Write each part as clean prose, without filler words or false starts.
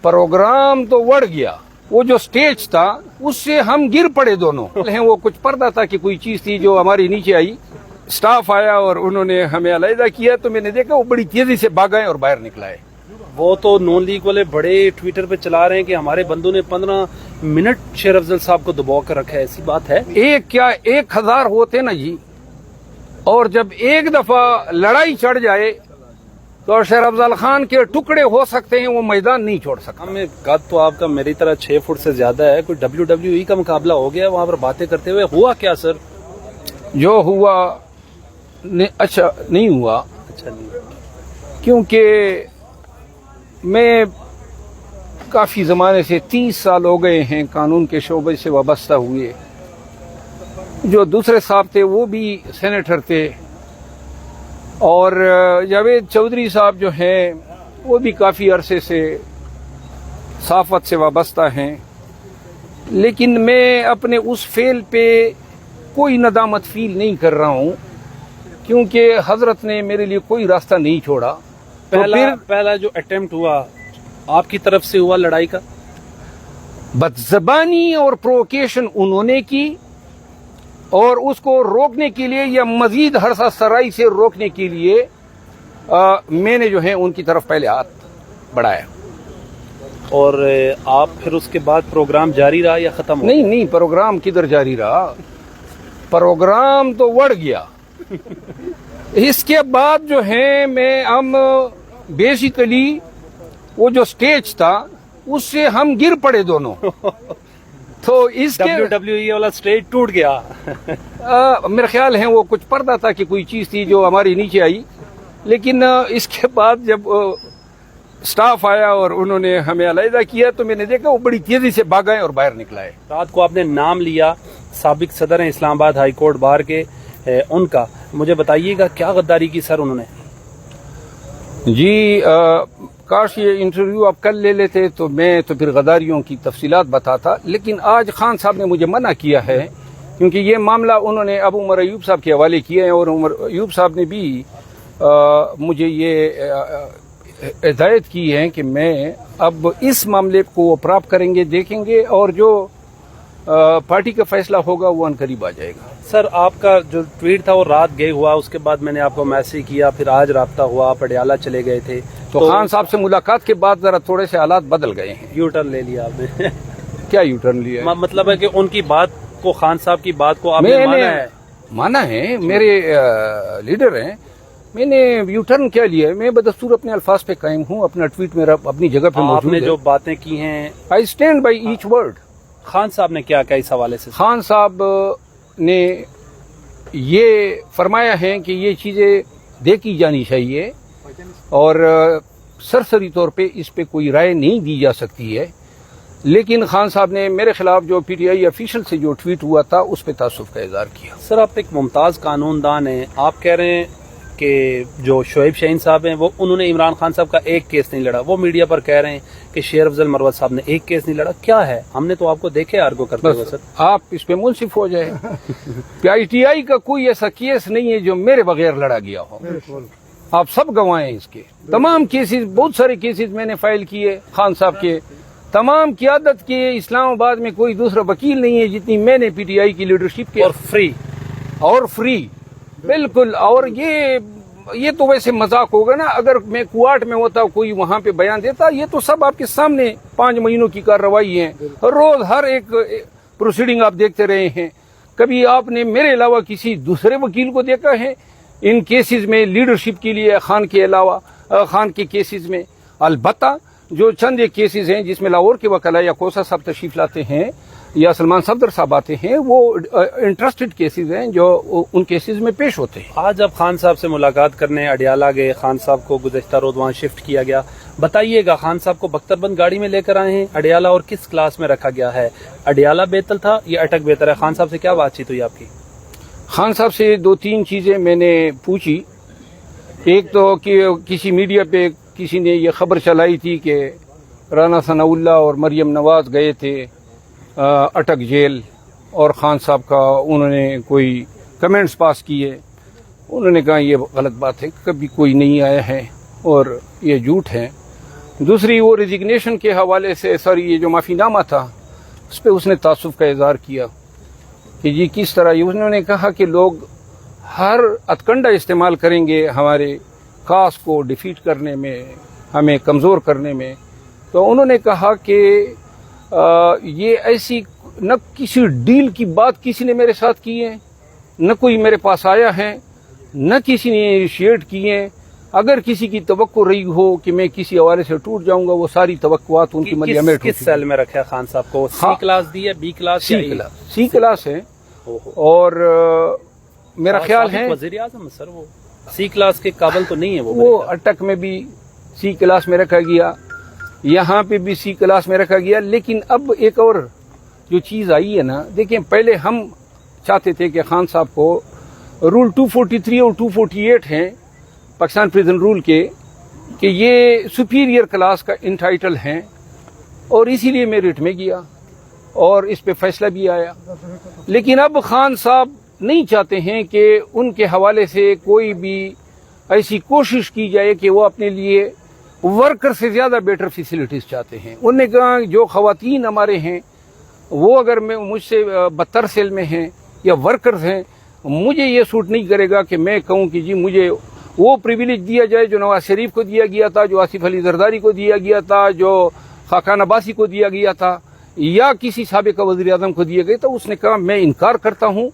Programme तो बढ़ गया, वो जो स्टेज था उससे हम गिर पड़े दोनों हैं। वो कुछ पर्दा था कि कोई चीज थी जो हमारी नीचे आई, स्टाफ आया और उन्होंने हमें अलहदा किया, तो मैंने देखा वो बड़ी तेजी से भागा और बाहर निकला है। वो तो नॉन लीग वाले बड़े ट्विटर पे चला रहे हैं कि हमारे बंदों ने 15 मिनट शेर अफजल साहब को दबा कर रखा है, ऐसी बात है? एक क्या 1000 होते ना जी, और जब एक दफा लड़ाई चढ़ जाए तो शेर अफजल खान के टुकड़े हो सकते हैं, वो मैदान नहीं छोड़ सकता। हमें कद तो आपका मेरी तरह 6 फुट से ज्यादा है, कोई WWE का मुकाबला हो गया वहां पर बातें करते हुए? हुआ क्या सर? जो हुआ अच्छा नहीं हुआ, अच्छा नहीं, क्योंकि मैं काफी जमाने से 30 साल हो गए हैं कानून के शोबे से वाबस्ता हुए। जो दूसरे साहब थे वो भी सेनेटर थे, और जावेद चौधरी साहब जो हैं वो भी काफ़ी अरसे से सहाफ़त से वाबस्ता हैं। लेकिन मैं अपने उस फेल पे कोई नदामत फील नहीं कर रहा हूँ, क्योंकि हजरत ने मेरे लिए कोई रास्ता नहीं छोड़ा। पहला जो अटेम्प्ट हुआ आपकी तरफ से हुआ लड़ाई का, बदज़बानी और प्रोवोकेशन उन्होंने की, और उसको रोकने के लिए या मजीद हरसा सराई से रोकने के लिए मैंने जो है उनकी तरफ पहले हाथ बढ़ाया। और आप फिर उसके बाद प्रोग्राम जारी रहा या खत्म हो? नहीं, प्रोग्राम किधर जारी रहा, प्रोग्राम तो बढ़ गया। इसके बाद जो है मैं हम बेसिकली वो जो स्टेज था उससे हम गिर पड़े दोनों। तो इसके WWE वाला स्टेज टूट गया। मेरे ख्याल है वो कुछ पर्दा था कि कोई चीज थी जो हमारी नीचे आई। लेकिन इसके बाद जब स्टाफ आया और उन्होंने हमें अलहदा किया, तो मैंने देखा वो बड़ी तेजी से भागा और बाहर निकला है। रात को आपने नाम लिया साबिक सदर हैं इस्लामाबाद हाई कोर्ट बार के, उनका मुझे बताइएगा क्या गद्दारी की सर उन्होंने? जी काश ये इंटरव्यू आप कल ले लेते तो मैं तो फिर गद्दारियों की तफसीलात बताता, लेकिन आज खान साहब ने मुझे मना किया है, क्योंकि ये मामला उन्होंने अबू उमर अयूब साहब के हवाले किया है, और उमर अयूब साहब ने भी मुझे ये हिदायत की है कि मैं अब इस मामले को वो प्राप्त करेंगे, देखेंगे, और जो पार्टी का फैसला होगा वो अनकरीब आ जाएगा। सर आपका जो ट्वीट था वो रात गए हुआ, उसके बाद मैंने आपको मैसेज किया, फिर आज राब्ता हुआ, आप अडियाला चले गए थे, तो खान साहब से मुलाकात के बाद जरा थोड़े से हालात बदल गए हैं। यू टर्न ले लिया आपने? क्या यू टर्न लिया? मतलब है कि उनकी बात को, खान साहब की बात को आपने माना है, मेरे लीडर हैं, मैंने यू टर्न क्या लिया है? मैं बदस्तूर अपने अल्फाज पे कायम हूँ, अपना ट्वीट मेरा अपनी जगह पे मौजूद है। आपने जो बातें की हैं, I stand by each word. Khan साहब ने क्या कहा इस हवाले से? खान साहब ने ये फरमाया है कि ये चीजें देखी जानी चाहिए, और सरसरी तौर पे इस पे कोई राय नहीं दी जा सकती है। लेकिन खान साहब ने मेरे खिलाफ जो PTI ऑफिशियल से जो ट्वीट हुआ था उस पे तासुफ का इजहार किया। सर आप एक मुमताज कानूनदान हैं, आप कह रहे हैं कि जो शोएब शाहीन साहब हैं वो उन्होंने इमरान खान साहब का एक केस नहीं लड़ा, वो मीडिया पर कह रहे हैं कि शेर अफजल मरवत साहब ने एक केस नहीं लड़ा। क्या है, हमने तो आपको देखे आर्गो करते हुए। सर आप इस पे मुंसिफ हो जाए। PTI का कोई ऐसा केस नहीं है जो मेरे बगैर लड़ा गया हो, आप सब गवाह हैं इसके। तमाम केसेस, बहुत सारे केसेस मैंने फाइल किए खान साहब के, तमाम क़ियादत के। इस्लामाबाद में कोई दूसरा वकील नहीं है जितनी मैंने PTI की लीडरशिप के, और फ्री बिल्कुल। और ये तो वैसे मजाक होगा ना, अगर मैं कुआट में होता कोई वहां पे बयान देता, ये तो सब आपके सामने 5 महीनों की कार्रवाई है, रोज हर एक प्रोसीडिंग आप देखते रहे हैं। कभी आपने मेरे अलावा किसी दूसरे वकील को देखा है इन केसेस में लीडरशिप के लिए, खान के अलावा खान के केसेस में? अलबत्ता जो चंद एक केसेस हैं जिसमें लाहौर के वकला या कोसा साहब तशरीफ लाते हैं या सलमान सफदर साहब आते हैं, वो इंटरेस्टेड केसेस हैं जो उन केसेस में पेश होते हैं। आज आप खान साहब से मुलाकात करने अडियाला गए, खान साहब को गुज़श्ता रोज वहाँ शिफ्ट किया गया, बताइएगा खान साहब को बख्तरबंद गाड़ी में लेकर आए हैं अडियाला, और किस क्लास में रखा गया है? अडियाला बेहतर था या अटक बेहतर है? खान साहब से क्या बातचीत हुई आपकी? खान साहब से 2-3 चीजें मैंने पूछी। एक तो कि किसी मीडिया पे किसी ने ये खबर चलाई थी कि राना सनाउल्लाह और मरियम नवाज गए थे अटक जेल, और खान साहब का उन्होंने कोई कमेंट्स पास किए। उन्होंने कहा ये गलत बात है, कभी कोई नहीं आया है और ये झूठ है। दूसरी वो रिजिग्नेशन के हवाले से सॉरी ये जो माफीनामा था उस पर उसने तासुफ का इजहार किया कि जी किस तरह ये उन्होंने कहा कि लोग हर अतकंडा इस्तेमाल करेंगे हमारे कास को डिफीट करने में, हमें कमज़ोर करने में। तो उन्होंने कहा कि ये ऐसी न किसी डील की बात किसी ने मेरे साथ की है, न कोई मेरे पास आया है, न किसी ने इनिशिएट किए। अगर किसी की तवक्को रही हो कि मैं किसी हवाले से टूट जाऊंगा, वो सारी तवक्कुआत उनकी मलिया में किस सेल में रखा है खान साहब को? हाँ, सी क्लास दी है, बी क्लास? सी क्लास है। और मेरा ख्याल है वजीर आजम सर वो सी क्लास के काबिल तो नहीं है वो अटक में भी सी क्लास में रखा गया, यहाँ पे भी सी क्लास में रखा गया। लेकिन अब एक और जो चीज आई है ना, देखिए पहले हम चाहते थे कि खान साहब को रूल 243 और 248 हैं पाकिस्तान प्रिजन रूल के कि ये सुपीरियर क्लास का इंटाइटल हैं, और इसीलिए मेरिट में गया और इस पे फैसला भी आया। लेकिन अब खान साहब नहीं चाहते हैं कि उनके हवाले से कोई भी ऐसी कोशिश की जाए कि वो अपने लिए वर्कर से ज्यादा बेटर फैसिलिटीज चाहते हैं। उन्होंने कहा जो खवातीन हमारे हैं वो अगर मैं मुझसे बदतर सेल में हैं या वर्कर्स हैं, मुझे ये सूट नहीं करेगा कि मैं कहूँ कि जी मुझे वो प्रिविलेज दिया जाए जो नवाज शरीफ को दिया गया था, जो आसिफ अली जरदारी को दिया गया था, जो खाकान अब्बासी को दिया गया था, या किसी साबिका वज़ीर आज़म को दिया गया था। उसने कहा मैं इनकार करता हूँ।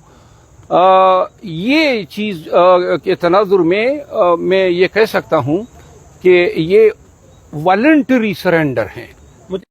ये चीज के तनाजुर में मैं ये कह सकता हूँ कि ये वॉलंटरी सरेंडर हैं।